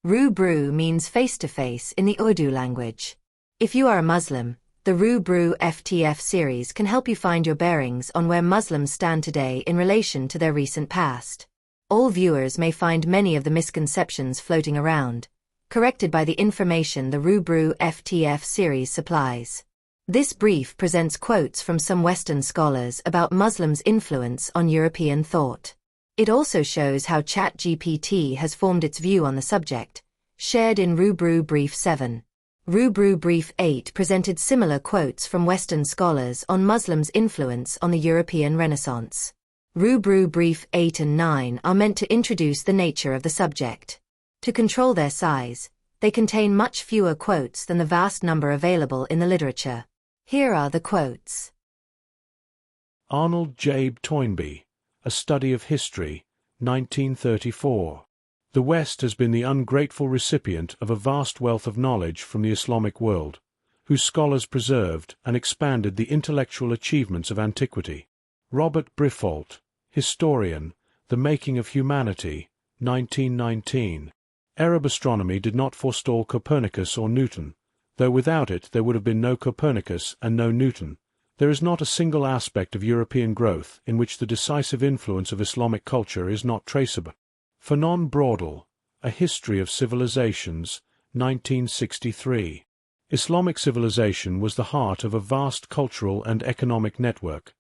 RuBru means face-to-face in the Urdu language. If you are a Muslim, the RuBru-ftf series can help you find your bearings on where Muslims stand today in relation to their recent past. All viewers may find many of the misconceptions floating around, corrected by the information the RuBru-ftf series supplies. This brief presents quotes from some Western scholars about Muslims' influence on European thought. It also shows how ChatGPT has formed its view on the subject, shared in RuBru Brief 7. RuBru Brief 8 presented similar quotes from Western scholars on Muslims' influence on the European Renaissance. RuBru Brief 8 and 9 are meant to introduce the nature of the subject. To control their size, they contain much fewer quotes than the vast number available in the literature. Here are the quotes. Arnold Jabe Toynbee, A Study of History, 1934. The West has been the ungrateful recipient of a vast wealth of knowledge from the Islamic world, whose scholars preserved and expanded the intellectual achievements of antiquity. Robert Briffault, Historian, The Making of Humanity, 1919. Arab astronomy did not forestall Copernicus or Newton, though without it there would have been no Copernicus and no Newton. There is not a single aspect of European growth in which the decisive influence of Islamic culture is not traceable. Fanon Braudel, A History of Civilizations, 1963. Islamic civilization was the heart of a vast cultural and economic network,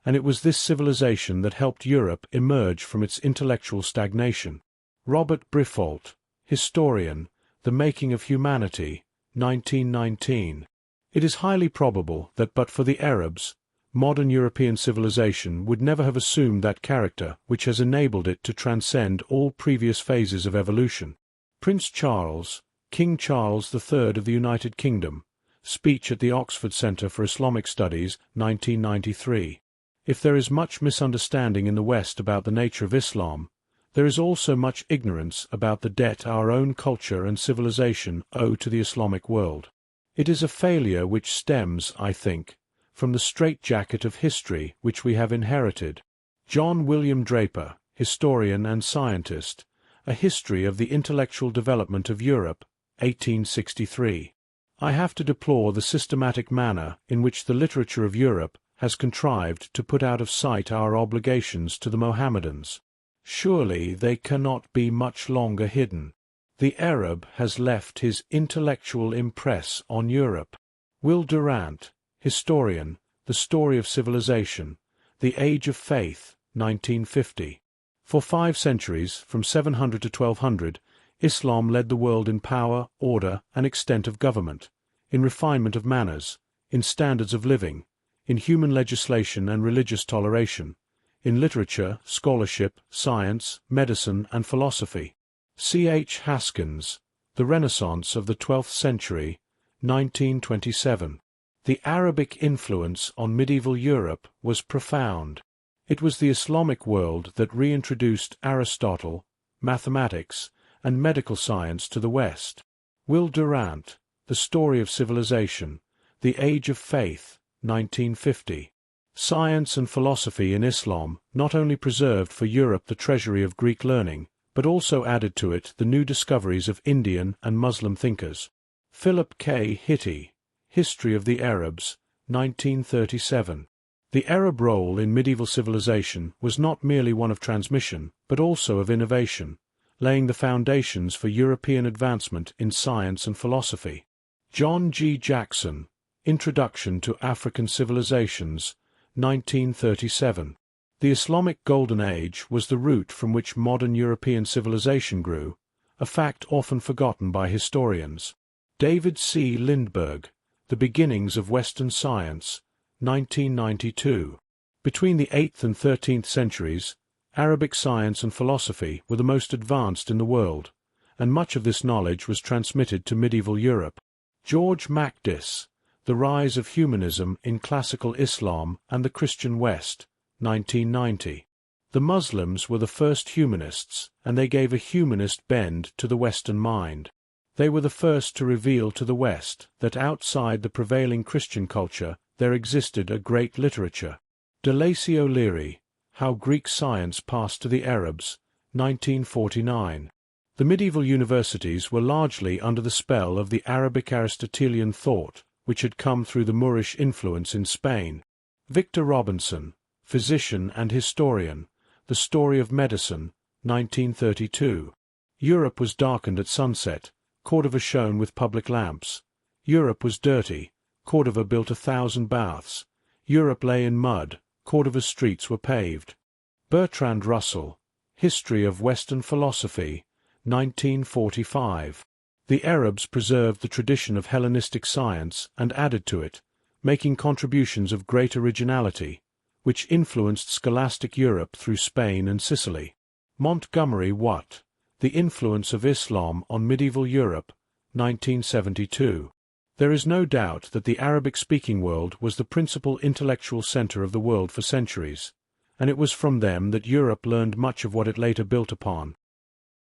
and it was this civilization that helped Europe emerge from its intellectual stagnation. Robert Briffault, Historian, The Making of Humanity, 1919. It is highly probable that but for the Arabs, modern European civilization would never have assumed that character which has enabled it to transcend all previous phases of evolution. Prince Charles, King Charles III of the United Kingdom, Speech at the Oxford Centre for Islamic Studies, 1993. If there is much misunderstanding in the West about the nature of Islam, there is also much ignorance about the debt our own culture and civilization owe to the Islamic world. It is a failure which stems, I think, from the straitjacket of history which we have inherited. John William Draper, Historian and Scientist, A History of the Intellectual Development of Europe, 1863. I have to deplore the systematic manner in which the literature of Europe has contrived to put out of sight our obligations to the Mohammedans. Surely they cannot be much longer hidden. The Arab has left his intellectual impress on Europe. Will Durant, Historian, The Story of Civilization, The Age of Faith, 1950. For 5 centuries, from 700 to 1200, Islam led the world in power, order, and extent of government, in refinement of manners, in standards of living, in human legislation and religious toleration, in literature, scholarship, science, medicine, and philosophy. C. H. Haskins, The Renaissance of the 12th Century, 1927. The Arabic influence on medieval Europe was profound. It was the Islamic world that reintroduced Aristotle, mathematics, and medical science to the West. Will Durant, The Story of Civilization, The Age of Faith, 1950. Science and philosophy in Islam not only preserved for Europe the treasury of Greek learning, but also added to it the new discoveries of Indian and Muslim thinkers. Philip K. Hitti, History of the Arabs, 1937. The Arab role in medieval civilization was not merely one of transmission, but also of innovation, laying the foundations for European advancement in science and philosophy. John G. Jackson, Introduction to African Civilizations, 1937. The Islamic Golden Age was the root from which modern European civilization grew, a fact often forgotten by historians. David C. Lindbergh, The Beginnings of Western Science, 1992. Between the 8th and 13th centuries, Arabic science and philosophy were the most advanced in the world, and much of this knowledge was transmitted to medieval Europe. George Macdis, The Rise of Humanism in Classical Islam and the Christian West, 1990. The Muslims were the first humanists, and they gave a humanist bend to the Western mind. They were the first to reveal to the West that outside the prevailing Christian culture there existed a great literature. De Lacy O'Leary, How Greek Science Passed to the Arabs, 1949. The medieval universities were largely under the spell of the Arabic Aristotelian thought, which had come through the Moorish influence in Spain. Victor Robinson, physician and historian, The Story of Medicine, 1932. Europe was darkened at sunset, Cordova shone with public lamps. Europe was dirty, Cordova built 1,000 baths. Europe lay in mud, Cordova's streets were paved. Bertrand Russell, History of Western Philosophy, 1945. The Arabs preserved the tradition of Hellenistic science and added to it, making contributions of great originality, which influenced scholastic Europe through Spain and Sicily. Montgomery Watt, The Influence of Islam on Medieval Europe, 1972. There is no doubt that the Arabic-speaking world was the principal intellectual center of the world for centuries, and it was from them that Europe learned much of what it later built upon.